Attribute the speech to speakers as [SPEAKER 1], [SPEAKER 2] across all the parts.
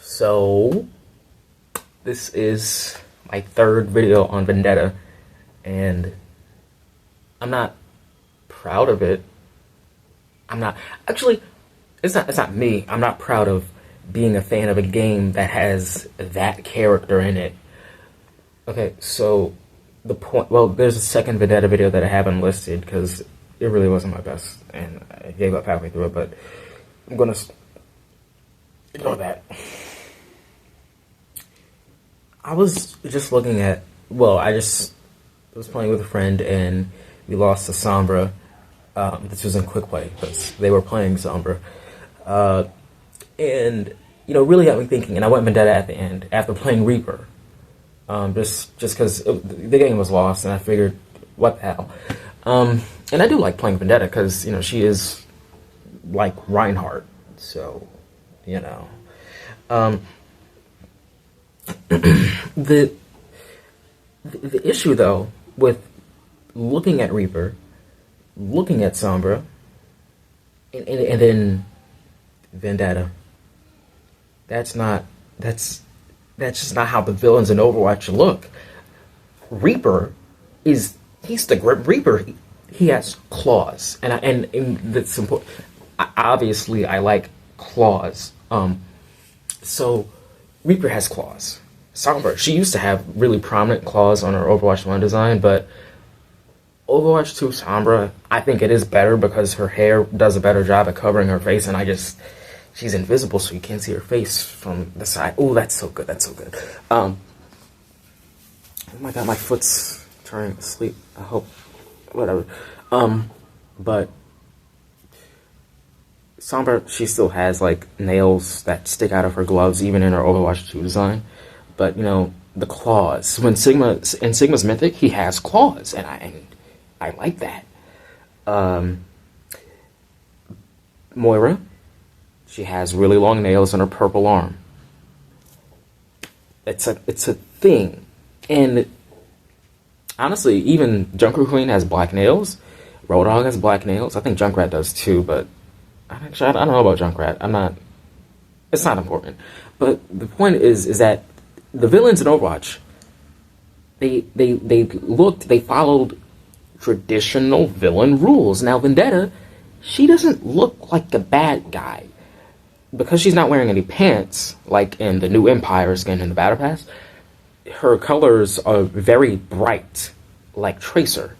[SPEAKER 1] So, this is my third video on Vendetta, and I'm not proud of it. I'm not, actually, it's not me. I'm not proud of being a fan of a game that has that character in it. Okay, so, there's a second Vendetta video that I haven't listed, because it really wasn't my best, and I gave up halfway through it, but I'm gonna ignore that. I was just looking at, I was playing with a friend and we lost to Sombra. This was in quick play because they were playing Sombra. And, really got me thinking, and I went Vendetta at the end after playing Reaper. Just because the game was lost and I figured, what the hell. And I do like playing Vendetta because, she is like Reinhardt. So, the issue though with looking at Reaper, looking at Sombra, and then Vendetta, that's just not how the villains in Overwatch look. Reaper he's the Grim Reaper. He has claws, and that's important. Obviously, I like claws. So Reaper has claws. Sombra, she used to have really prominent claws on her Overwatch 1 design, but Overwatch 2 Sombra, I think it is better because her hair does a better job at covering her face, and she's invisible, so you can't see her face from the side. Oh, that's so good, that's so good. Oh my god, my foot's trying to sleep. I hope, whatever. But Sombra, she still has, nails that stick out of her gloves, even in her Overwatch 2 design. But, the claws. In Sigma's Mythic, he has claws, and I like that. Moira, she has really long nails on her purple arm. It's a thing. And, honestly, even Junker Queen has black nails. Roadhog has black nails. I think Junkrat does, too, but actually, I don't know about Junkrat. It's not important. But the point is that the villains in Overwatch, they followed traditional villain rules. Now, Vendetta, she doesn't look like the bad guy. Because she's not wearing any pants, like in the new Empire skin in the Battle Pass, her colors are very bright, like Tracer.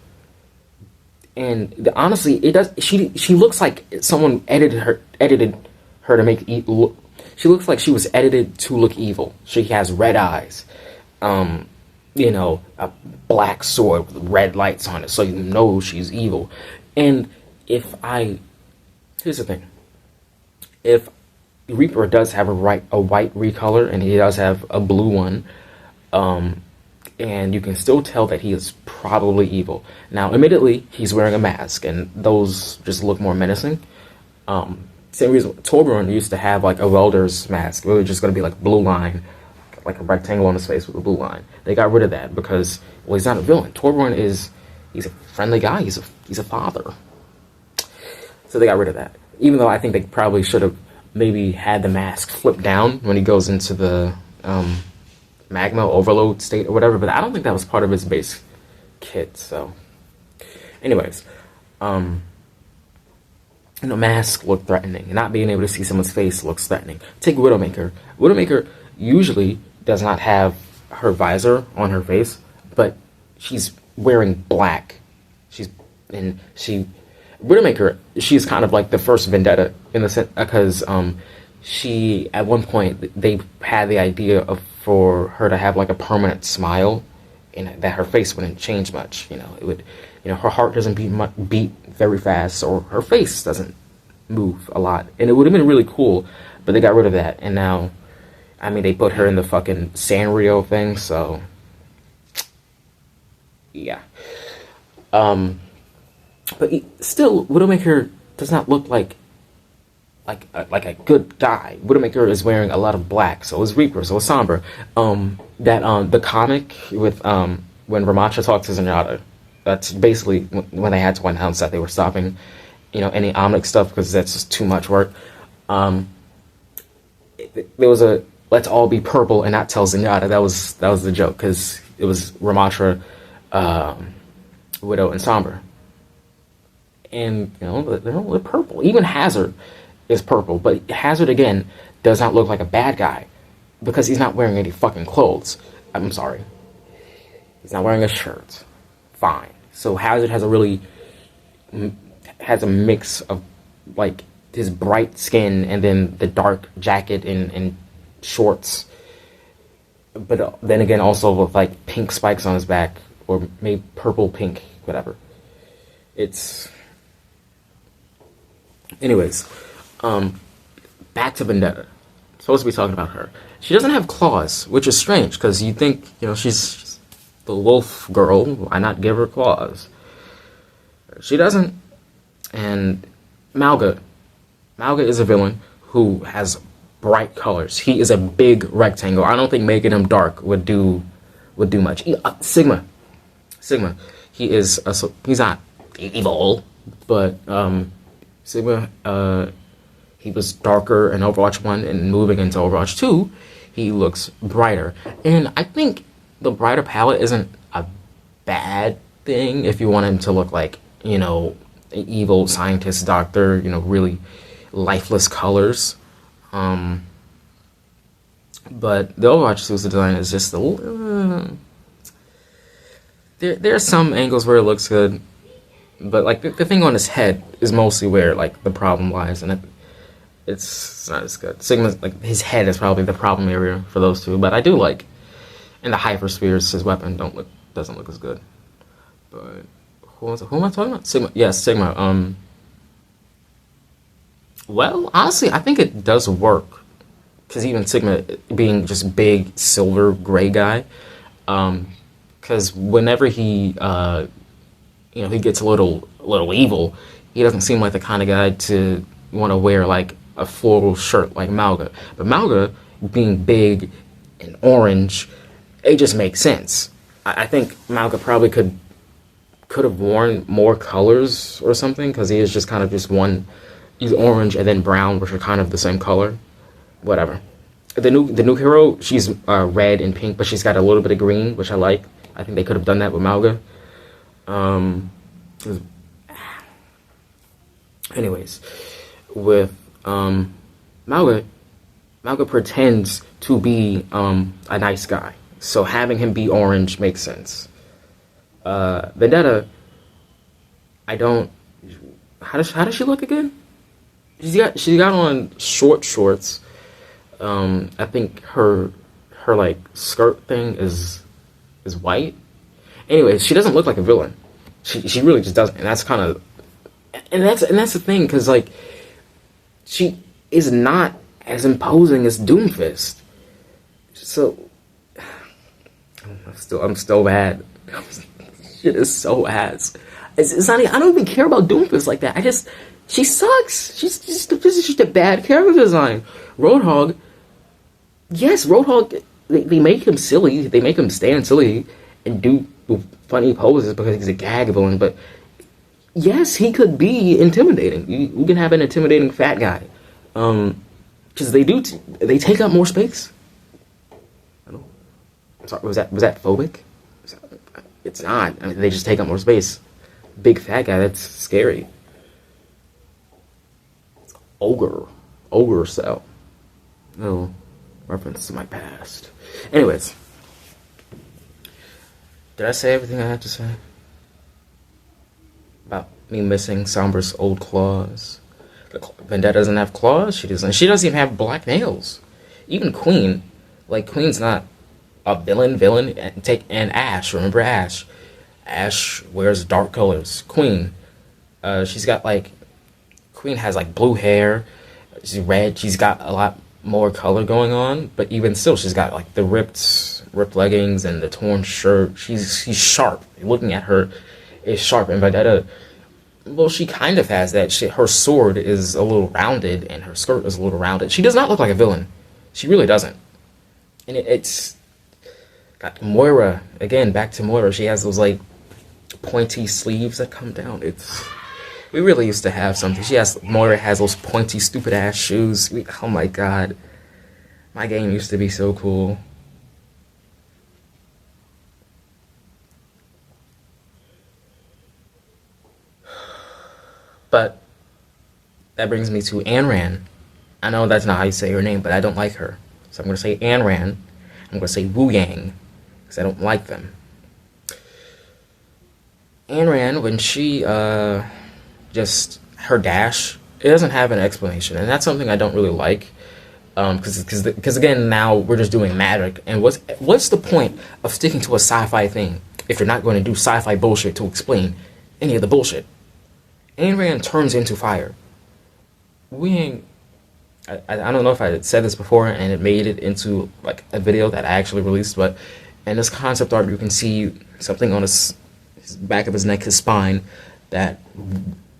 [SPEAKER 1] And honestly, she looks like someone edited her to make look. She looks like she was edited to look evil. She has red eyes, a black sword with red lights on it, so you know she's evil. And here's the thing: if Reaper does have a white recolor, and he does have a blue one, and you can still tell that he is probably evil. Now, admittedly, he's wearing a mask, and those just look more menacing. Same reason Torbjorn used to have a welder's mask. It was just going to be blue line, like a rectangle on his face with a blue line. They got rid of that because, he's not a villain. Torbjorn he's a friendly guy. He's a father. So they got rid of that. Even though I think they probably should have maybe had the mask flipped down when he goes into the magma overload state or whatever, but I don't think that was part of his base kit. So anyways, masks look threatening. Not being able to see someone's face looks threatening. Take Widowmaker. Widowmaker usually does not have her visor on her face, but she's wearing black. Widowmaker, she's kind of like the first Vendetta in the sense, because she, at one point, they had the idea for her to have a permanent smile, and that her face wouldn't change much. It would, her heart doesn't beat very fast, or her face doesn't move a lot, and it would have been really cool. But they got rid of that, and now, they put her in the fucking Sanrio thing. So yeah. But still, Widowmaker does not look like a good guy. Widowmaker is wearing a lot of black, so is Reaper, so is Sombra. The comic with when Ramattra talks to Zenyatta, that's basically when they had to announce that they were stopping, any Omnic stuff because that's just too much work. There was a let's all be purple and not tell Zenyatta. That was the joke, because it was Ramattra, Widow, and Sombra. And, they're purple. Even Hazard is purple, but Hazard, again, does not look like a bad guy because he's not wearing any fucking clothes. I'm sorry. He's not wearing a shirt. Fine. So Hazard has a mix of, like, his bright skin and then the dark jacket and shorts. But then again, also with, like, pink spikes on his back, or maybe purple, pink, whatever. Anyways, back to Vendetta. Supposed to be talking about her. She doesn't have claws, which is strange, because you think, she's the wolf girl, why not give her claws? She doesn't. And Malga is a villain who has bright colors. He is a big rectangle. I don't think making him dark would do much. Sigma. He's not evil, but Sigma, he was darker in Overwatch 1, and moving into Overwatch 2, he looks brighter. And I think the brighter palette isn't a bad thing if you want him to look like, an evil scientist doctor, really lifeless colors. But the Overwatch 2's design is just a little... There are some angles where it looks good, but, like, the thing on his head is mostly where, like, the problem lies, and it's not as good. Sigma's, like, his head is probably the problem area for those two, but I do like, and the hyperspheres, his weapon doesn't look as good. But who am I talking about? Sigma. Yes, Sigma. Well, honestly, I think it does work, because even Sigma being just big silver gray guy, because whenever he he gets a little evil, he doesn't seem like the kind of guy to want to wear, like, a floral shirt like Malga. But Malga being big and orange, it just makes sense. I think Malga probably could have worn more colors or something, because he is just kind of just one. He's orange and then brown, which are kind of the same color. Whatever. The new hero, she's red and pink, but she's got a little bit of green, which I like. I think they could have done that with Malga. Anyways, with Malga pretends to be a nice guy, so having him be orange makes sense. Vendetta, I don't. How does she look again? She got on short shorts. I think her like skirt thing is white. Anyways, she doesn't look like a villain. She really just doesn't, and that's kind of, and that's the thing, because, like, she is not as imposing as Doomfist. So I'm still mad. Shit is so ass. It's not. I don't even care about Doomfist like that. She sucks. She's just a bad character design. Roadhog. Yes, Roadhog. They make him silly. They make him stand silly and do funny poses because he's a gag villain. But yes, he could be intimidating. You can have an intimidating fat guy, because they take up more space. I don't. I'm sorry. Was that phobic? It's not. I mean, they just take up more space. Big fat guy. That's scary. Ogre cell. No reference to my past. Anyways, did I say everything I had to say about me missing Sombra's old claws? Vendetta doesn't have claws. She doesn't even have black nails. Even Queen, Queen's not a villain. And Ashe. Remember Ashe? Ashe wears dark colors. Queen, she's got Queen has blue hair. She's red. She's got a lot more color going on, but even still, she's got the ripped leggings and the torn shirt. She's sharp. Looking at her is sharp. And Vendetta, well, she kind of has that. Her sword is a little rounded, and her skirt is a little rounded. She does not look like a villain. She really doesn't. And it's got Moira again. Back to Moira. She has those pointy sleeves that come down. We really used to have something. Moira has those pointy, stupid ass shoes. Oh my god. My game used to be so cool. But that brings me to Ayn Rand. I know that's not how you say her name, but I don't like her. So I'm going to say Ayn Rand. I'm going to say Wu Yang, because I don't like them. Ayn Rand, when she, just, her dash, it doesn't have an explanation. And that's something I don't really like. Because again, now we're just doing magic. And what's the point of sticking to a sci-fi thing if you're not going to do sci-fi bullshit to explain any of the bullshit? Ayn Rand turns into fire. I don't know if I said this before and it made it into like a video that I actually released, but in this concept art you can see something on his back of his neck, his spine, that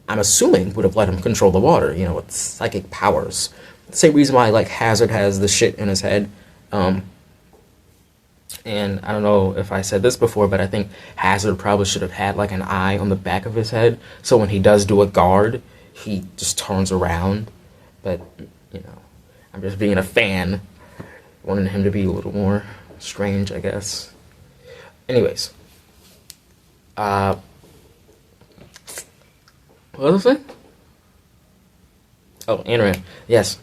[SPEAKER 1] I'm assuming would have let him control the water, you know, with psychic powers. The same reason why like Hazard has the shit in his head. And I don't know if I said this before, but I think Hazard probably should have had like an eye on the back of his head, so when he does do a guard, he just turns around. But, you know, I'm just being a fan, wanting him to be a little more strange, I guess. Anyways. What was I saying? Oh, Ayn Rand. Yes.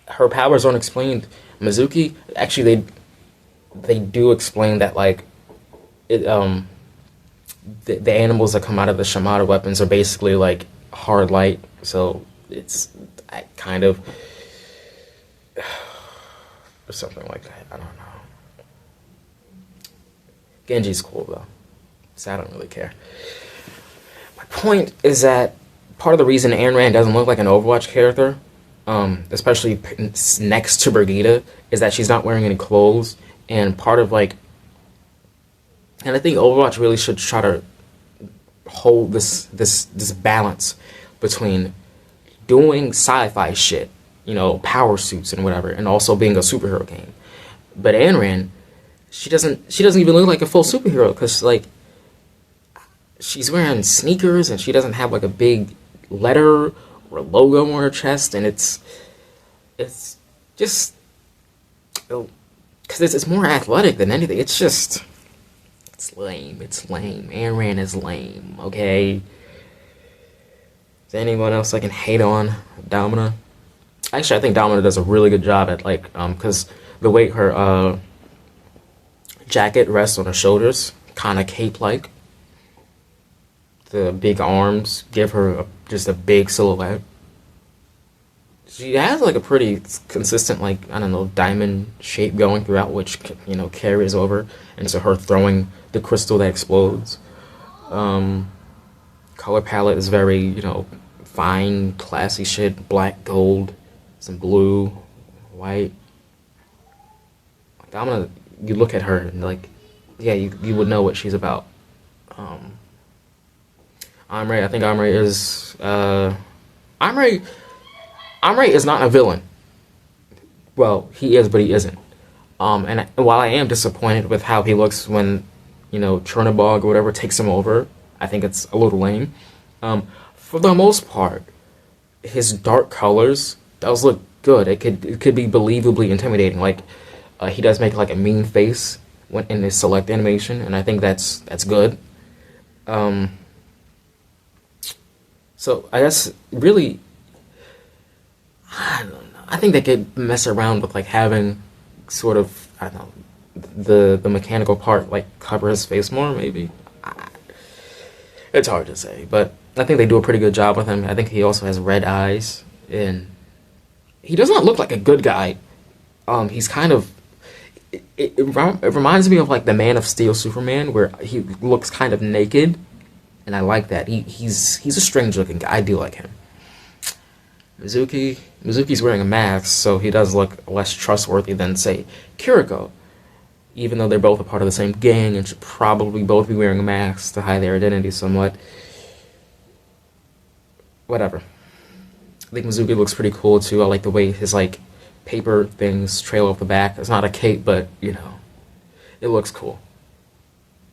[SPEAKER 1] Her powers aren't explained. Mizuki, actually, they do explain that, like, the animals that come out of the Shimada weapons are basically, like, hard light, so it's kind of or something like that. I don't know. Genji's cool though, so I don't really care. My point is that part of the reason Ayn Rand doesn't look like an Overwatch character, especially next to Brigitte, is that she's not wearing any clothes, and part of like, and I think Overwatch really should try to hold this balance between doing sci-fi shit, you know, power suits and whatever, and also being a superhero game. But Ayn Rand, she doesn't even look like a full superhero, because like she's wearing sneakers and she doesn't have like a big letter or logo on her chest, and it's just because it's more athletic than anything. It's lame. It's lame. Ayn Rand is lame. Okay. Is there anyone else I can hate on? Domina. Actually, I think Domina does a really good job at like because the way her jacket rests on her shoulders, kind of cape-like. The big arms give her just a big silhouette. She has like a pretty consistent, like, I don't know, diamond shape going throughout, which, you know, carries over into her throwing the crystal that explodes. Color palette is very, you know, fine, classy shit. Black, gold, some blue, white. Like, I'm gonna, you look at her and like, yeah, you would know what she's about. Amrei, I think Amrei is Amrei is not a villain. Well, he is, but he isn't. And while I am disappointed with how he looks when, you know, Chernobog or whatever takes him over, I think it's a little lame. For the most part, his dark colors does look good. It could be believably intimidating. Like, he does make like a mean face when in his select animation, and I think that's good. So I guess really, I don't know. I think they could mess around with like having sort of, I don't know, the mechanical part like cover his face more, maybe. It's hard to say, but I think they do a pretty good job with him. I think he also has red eyes, and he does not look like a good guy. He's kind of, it reminds me of like the Man of Steel Superman, where he looks kind of naked, and I like that. He's a strange looking guy. I do like him. Mizuki's wearing a mask, so he does look less trustworthy than, say, Kiriko. Even though they're both a part of the same gang and should probably both be wearing masks to hide their identity somewhat. Whatever. I think Mizuki looks pretty cool too. I like the way his like paper things trail off the back. It's not a cape, but you know, it looks cool.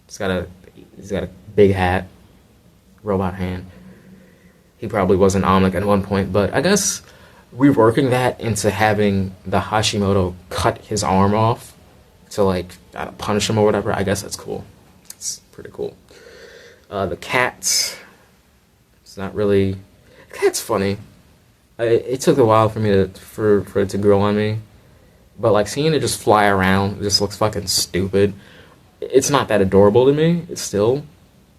[SPEAKER 1] He's got a big hat, robot hand. He probably was an Omnic at one point, but I guess reworking that into having the Hashimoto cut his arm off to like punish him or whatever. I guess that's cool. It's pretty cool. The cat. It's not really. The cat's funny. It took a while for me for it to grow on me, but like seeing it just fly around just looks fucking stupid. It's not that adorable to me. It's still.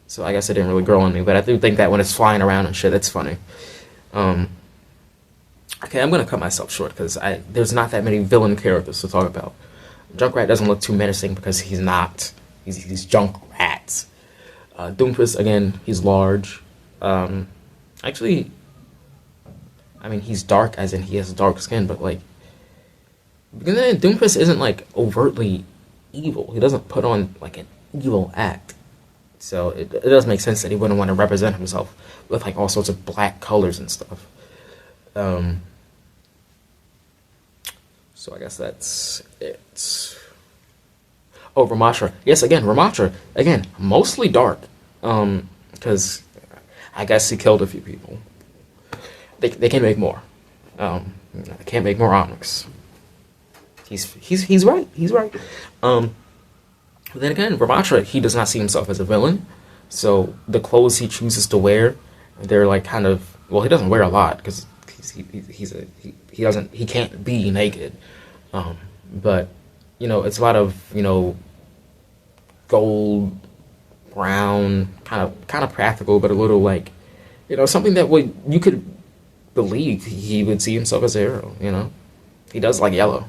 [SPEAKER 1] So I guess it didn't really grow on me, but I do think that when it's flying around and shit, it's funny. Okay, I'm gonna cut myself short because there's not that many villain characters to talk about. Junkrat doesn't look too menacing because he's not. He's Junkrat. Doomfist, again, he's large. Actually, I mean, he's dark as in he has dark skin, but like, Doomfist isn't like overtly evil. He doesn't put on like an evil act. So it does make sense that he wouldn't want to represent himself with like all sorts of black colors and stuff. So I guess that's it. Oh, Ramatra. Yes, again, Ramatra. Again, mostly dark. Because I guess he killed a few people. They can make more. They can't make more Onyx. He's right. He's right. But then again, Ramatra, he does not see himself as a villain. So the clothes he chooses to wear, they're like kind of, well, he doesn't wear a lot because he can't be naked. But you know, it's a lot of, you know, gold, brown, kind of practical, but a little like, you know, something that you could believe he would see himself as a hero. You know, he does like yellow.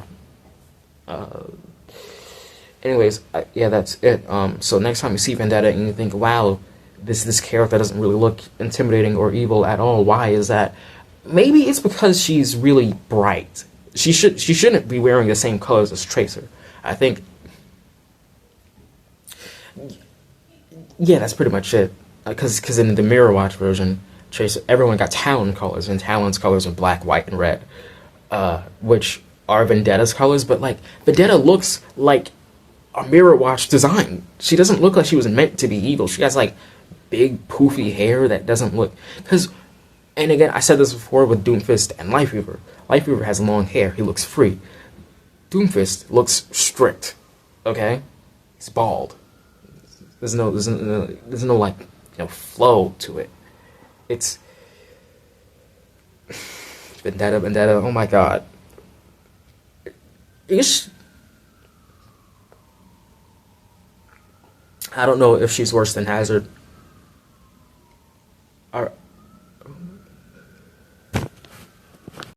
[SPEAKER 1] Anyways, yeah, that's it. So next time you see Vendetta and you think, wow, this character doesn't really look intimidating or evil at all. Why is that? Maybe it's because she's really bright. She shouldn't be wearing the same colors as Tracer. I think. Yeah, that's pretty much it. Because in the Mirror Watch version, Tracer, everyone got Talon colors, and Talon's colors are black, white, and red, which are Vendetta's colors. But like Vendetta looks like a Mirror Watch design. She doesn't look like she was meant to be evil. She has like big poofy hair that doesn't look, and again, I said this before with Doomfist and Lifeweaver. Lifeweaver has long hair. He looks free. Doomfist looks strict. Okay, he's bald. There's no like, you know, flow to it. It's Vendetta. Oh my god. I don't know if she's worse than Hazard.